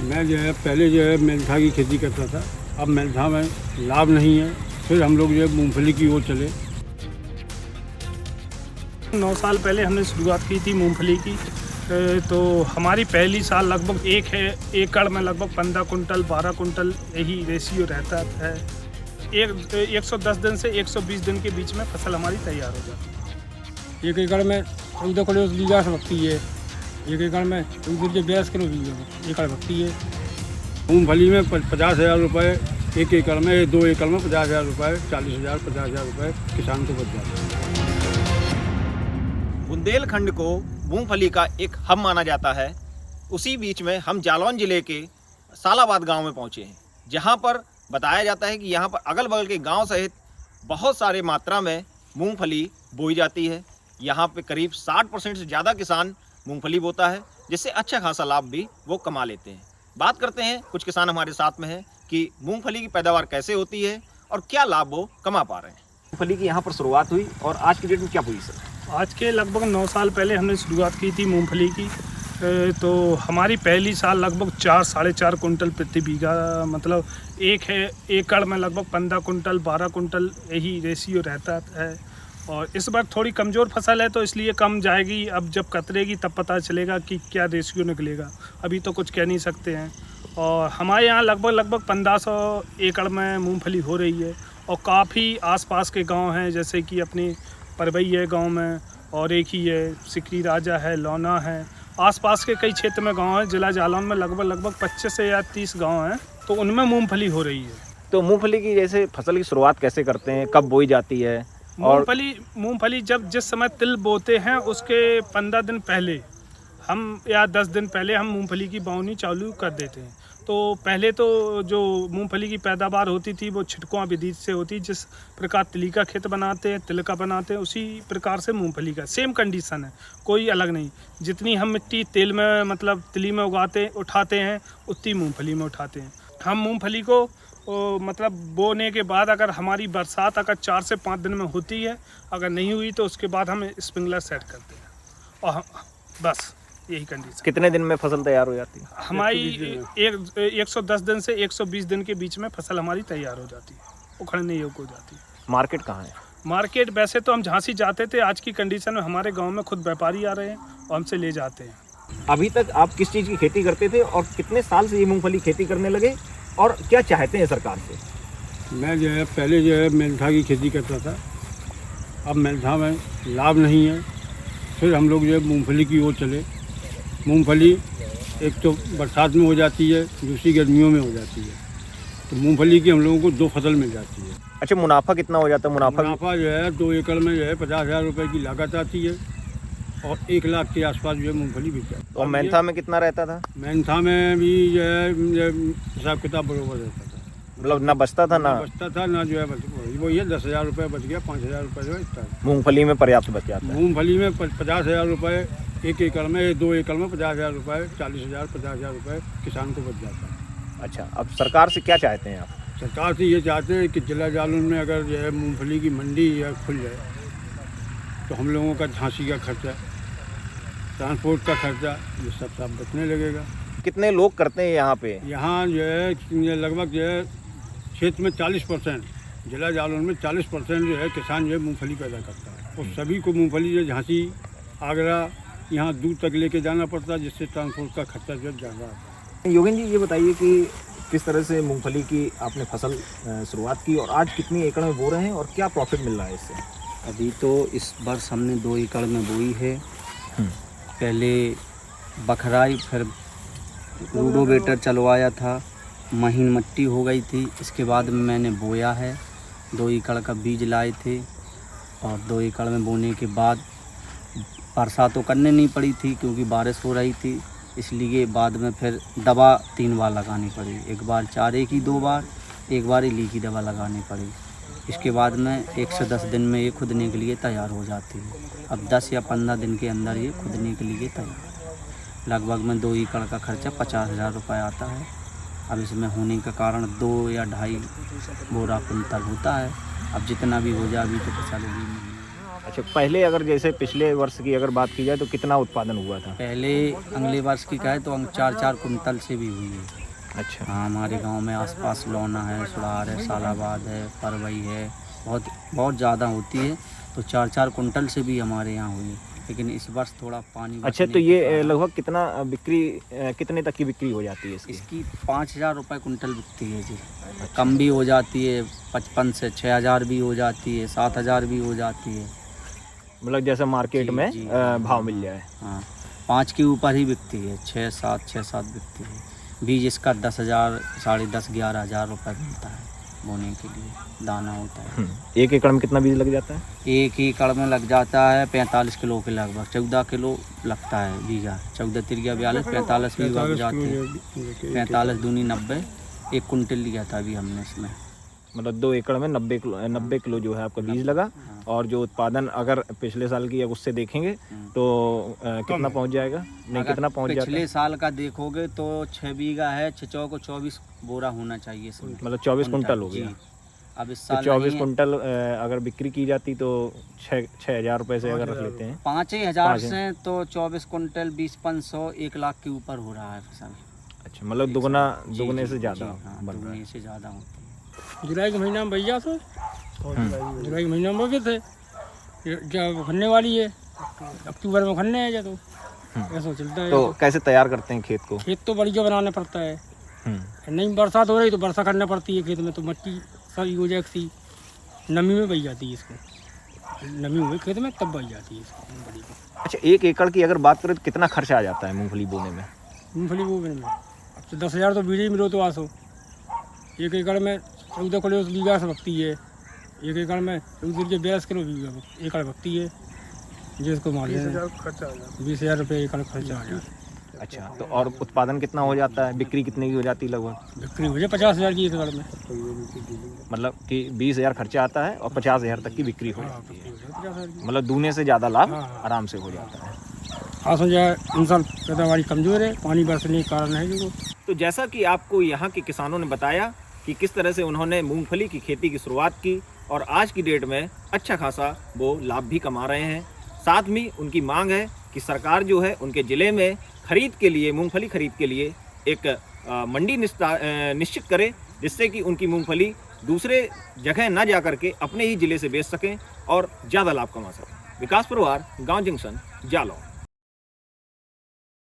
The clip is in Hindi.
मैं जो है पहले जो है मेंथा की खेती करता था। अब मेंथा में लाभ नहीं है, फिर हम लोग जो है मूंगफली की ओर चले। 9 साल पहले हमने शुरुआत की थी मूंगफली की। तो हमारी पहली साल लगभग एकड़ में लगभग 15 कुंटल 12 कुंटल यही रेशियो रहता है। 110 दिन से 120 दिन के बीच में फसल हमारी तैयार हो जाती है। 1 एकड़ में 14 किलो बीघा लगती है। 1 एकड़ में 42 किलो बीघा एकड़ लगती है। मूंगफली में 50,000 रुपये 1 एकड़ में, 2 एकड़ में 50,000 रुपये, 40,000 50,000 रुपये किसान को बच जाते हैं। बुंदेलखंड को मूंगफली का एक हब माना जाता है। उसी बीच में हम जालौन जिले के सालाबाद गांव में पहुंचे हैं, जहां पर बताया जाता है कि यहां पर अगल बगल के गांव सहित बहुत सारे मात्रा में मूंगफली बोई जाती है। यहां पे करीब 60% से ज़्यादा किसान मूंगफली बोता है, जिससे अच्छा खासा लाभ भी वो कमा लेते हैं। बात करते हैं, कुछ किसान हमारे साथ में हैं कि मूंगफली की पैदावार कैसे होती है और क्या लाभ वो कमा पा रहे हैं। मूंगफली की यहाँ पर शुरुआत हुई और आज की डेट में क्या पोजीशन है? आज के लगभग 9 साल पहले हमने शुरुआत की थी मूंगफली की। तो हमारी पहली साल लगभग 4-4.5 कुंटल प्रति बीघा, मतलब एकड़ में लगभग 15 कुंटल 12 कुंटल यही रेशियो रहता है। और इस बार थोड़ी कमज़ोर फसल है तो इसलिए कम जाएगी। अब जब कतरेगी तब पता चलेगा कि क्या रेशियो निकलेगा, अभी तो कुछ कह नहीं सकते हैं। और हमारे यहाँ लगभग 1500 एकड़ में मूंगफली हो रही है और काफ़ी आसपास के गांव हैं, जैसे कि अपने परवई है गांव में, और एक ही है सिकरी राजा है, लौना है। आसपास के कई क्षेत्र में गांव हैं। जिला जालौन में लगभग 25 से या 30 गांव हैं, तो उनमें मूंगफली हो रही है। तो मूंगफली की जैसे फसल की शुरुआत कैसे करते हैं, कब बोई जाती है? मूंगफली जब जिस समय तिल बोते हैं उसके 15 दिन पहले हम या 10 दिन पहले हम मूंगफली की बावनी चालू कर देते हैं। तो पहले तो जो मूंगफली की पैदावार होती थी वो छिटकुआ विधि से होती। जिस प्रकार तिली का खेत बनाते हैं, तिल का बनाते हैं, उसी प्रकार से मूंगफली का सेम कंडीशन है, कोई अलग नहीं। जितनी हम मिट्टी तेल में मतलब तिली में उठाते हैं उतनी मूंगफली में उठाते हैं। हम मूंगफली को मतलब बोने के बाद अगर हमारी बरसात अगर 4 से 5 दिन में होती है, अगर नहीं हुई तो उसके बाद हम स्प्रिंकलर सेट करते हैं और बस यही कंडीशन। कितने दिन में फसल तैयार हो जाती है? हमारी 110 दिन से 120 दिन के बीच में फसल हमारी तैयार हो जाती है, उखड़ने योग्य हो जाती है। मार्केट कहाँ है? मार्केट वैसे तो हम झांसी जाते थे, आज की कंडीशन में हमारे गांव में खुद व्यापारी आ रहे हैं और हमसे ले जाते हैं। अभी तक आप किस चीज़ की खेती करते थे और कितने साल से ये मूंगफली खेती करने लगे और क्या चाहते हैं सरकार से? मैं जो है पहले जो है मेंथा की खेती करता था। अब मेंथा में लाभ नहीं है, फिर हम लोग जो है मूंगफली की ओर चले। मूंगफली एक तो बरसात में हो जाती है, दूसरी गर्मियों में हो जाती है। तो मूंगफली की हम लोगों को 2 फसल मिल जाती है। अच्छा, मुनाफा कितना हो जाता है? मुनाफा जो है 2 एकड़ में जो है 50,000 रुपये की लागत आती है और 1 लाख के आसपास जो है मूंगफली बिक जाती है। और मेंथा में कितना रहता था? मेंथा में भी जो है हिसाब किताब बराबर रहता था, मतलब ना बचता था ना जो है वो ये 10,000 रुपये बच गया, 5,000 रुपये जो है इतना। मूंगफली में पर्याप्त बच जाता है। मूंगफली में 50,000 रुपये 1 एकड़ में, 2 एकड़ में 50,000 रुपये, 40,000 50,000 रुपये किसान को बच जाता है। अच्छा, अब सरकार से क्या चाहते हैं आप? सरकार से ये चाहते हैं कि जिला जालौन में अगर जो है मूंगफली की मंडी या खुल जाए तो हम लोगों का झांसी का खर्चा, ट्रांसपोर्ट का खर्चा, ये सब बचने लगेगा। कितने लोग करते हैं यहाँ पे? यहाँ जो है लगभग जो है क्षेत्र में 40%, जिला जालौन में 40% जो है किसान जो है मूंगफली पैदा करता है। और सभी को मूंगफली जो झांसी, आगरा, यहाँ दूर तक लेके जाना पड़ता है, जिससे ट्रांसपोर्ट का खर्चा जो है ज़्यादा आता है। योगेंद्र जी, ये बताइए कि किस तरह से मूंगफली की आपने फसल शुरुआत की और आज कितनी एकड़ में बो रहे हैं और क्या प्रॉफिट मिल रहा है इससे? अभी तो इस वर्ष हमने 2 एकड़ में बोई है। पहले बखराई, फिर रोटावेटर चलवाया था, महीन मिट्टी हो गई थी। इसके बाद में मैंने बोया है। 2 एकड़ का बीज लाए थे और 2 एकड़ में बोने के बाद वर्षा तो करने नहीं पड़ी थी क्योंकि बारिश हो रही थी, इसलिए बाद में फिर दवा 3 बार लगानी पड़ी। एक बार चारे की 2 बार, एक बार इली की दवा लगानी पड़ी। इसके बाद में 1 से 10 दिन में ये खुदने के लिए तैयार हो जाती है। अब 10 या 15 दिन के अंदर ये खुदने के लिए तैयार। लगभग में 2 एकड़ का खर्चा 50,000 रुपये आता है। अब इसमें होने का कारण 2 या 2.5 बोरा कुंतल होता है। अब जितना भी हो जाए अभी तो फसल होगी नहीं। अच्छा, पहले अगर जैसे पिछले वर्ष की अगर बात की जाए तो कितना उत्पादन हुआ था? पहले अगले वर्ष की कहे तो 4-4 कुंटल से भी हुई है। अच्छा। हाँ, हमारे गांव में आसपास लौना है, सुरार है, सालाबाद है, परवई है, बहुत ज़्यादा होती है, तो 4-4 कुंटल से भी हमारे यहाँ हुई। लेकिन इस वर्ष थोड़ा पानी अच्छा, तो ये लगभग कितना बिक्री कितने तक की बिक्री हो जाती है इसकी 5,000 रुपये कुंटल बिकती है जी। कम भी हो जाती है, 55 से 6,000 भी हो जाती है, 7,000 भी हो जाती है। मतलब जैसे मार्केट में जी। भाव मिल जाए। हाँ, 5 के ऊपर ही बिकती है, 6-7 बिकती है। बीज इसका 10,000, 10,500, 11,000 रुपये मिलता है बोने के लिए, दाना होता है। 1 एकड़ में कितना बीज लग जाता है? 1 एकड़ में लग जाता है 45 किलो के लगभग, 14 किलो लगता है बीघा। 14 तिरिया 42, 45 भी लग जाते हैं। 45 दूनी 90, 1 कुंटल लिया था अभी हमने इसमें। मतलब 2 एकड़ में 90 किलो जो है आपका बीज लगा। हाँ। और जो उत्पादन अगर पिछले साल की उससे देखेंगे तो कितना पहुंच जाएगा? नहीं, अगर कितना पहुंच जाता है? पिछले साल का देखोगे तो 6 बीघा है, 6 को 24 बोरा होना चाहिए इसमें। मतलब 24 कुंटल हो गया। जी। अब इस तो साल 24 नहीं है। कुंटल अगर बिक्री की जाती तो 6,000 रुपये से अगर रख लेते हैं 5,000 से तो 24 कुंटल 20-500 1 लाख के ऊपर हो रहा है फसल। अच्छा, मतलब दुगने से ज़्यादा हाँ, बन रहा है। दुगने से ज़्यादा होती है। जुलाई के महीना में भैया थे, जुलाई के महीना में भी थे, जब खनने वाली है, अक्टूबर में खनने है, तो ऐसा चलता है। तो कैसे तैयार करते हैं खेत को? खेत तो बढ़िया बनाना पड़ता है, हम्म। नहीं बरसात हो रही तो वर्षा करना पड़ती है खेत में, तो मिट्टी सारी हो जाएगी, नमी में बही जाती है इसको, नमी हुई खेत में तब बही जाती है इसको मूंगफली को। अच्छा, 1 एकड़ की अगर बात करें तो कितना खर्चा आ जाता है मूंगफली बोने में? मूंगफली बोने में अब तो 10,000 तो बीज ही मिलो तो आसो। 1 एकड़ में 14 किलो बीघा से बकती है, 1 एकड़ में 42 किलो बीघा एकड़ बकती है, जिसको मान लें 20,000 रुपये एकड़ खर्चा आ जाता है। अच्छा, तो और उत्पादन कितना हो जाता है? बिक्री कितने की हो जाती है लगभग? बिक्री हो जाए 50,000 की 1 एकड़ में। मतलब कि 20,000 खर्चा आता है और 50,000 तक की बिक्री हो हाँ, जाती है। बिक्री हो जाए 50,000 की। मतलब दूने से ज़्यादा लाभ हाँ। आराम से हो जाता है। खास हो जाए इंसान पैदावारी कमज़ोर है, पानी बरसने के कारण है जो। तो जैसा कि आपको यहाँ के किसानों ने बताया कि किस तरह से उन्होंने मूंगफली की खेती की शुरुआत की और आज की डेट में अच्छा खासा वो लाभ भी कमा रहे हैं। साथ में उनकी मांग है कि सरकार जो है उनके ज़िले में खरीद के लिए, मूंगफली खरीद के लिए एक मंडी निश्चित करे, जिससे कि उनकी मूंगफली दूसरे जगह न जा करके अपने ही ज़िले से बेच सकें और ज़्यादा लाभ कमा सकें। विकास परिवार, गाँव जंक्शन, जालौन।